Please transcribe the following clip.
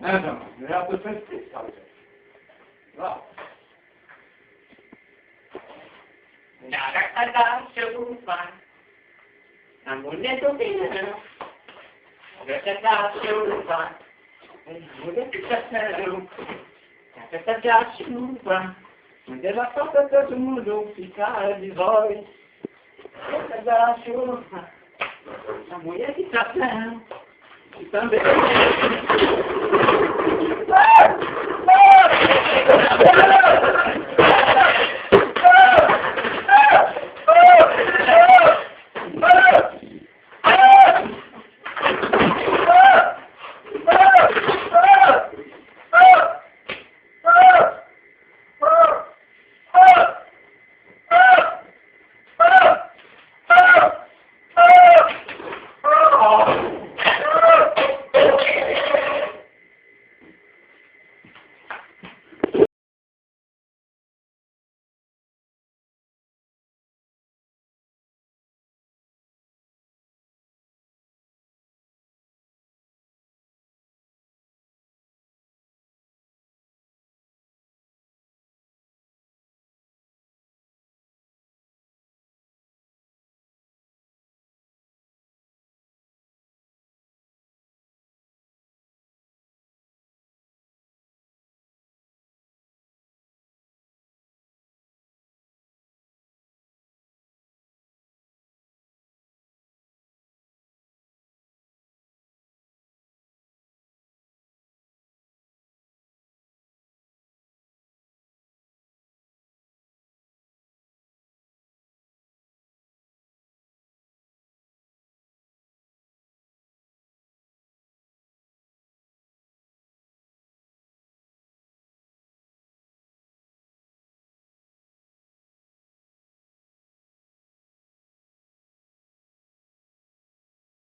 Não é a pessoa especial, gente. Vamos. Nada cada chuva, a mulher do verão. Nada cada chuva, a mulher do verão. Nada cada chuva, onde ela passa todo mundo fica de voz. Nada cada chuva, a mulher de verão. E também... Ah!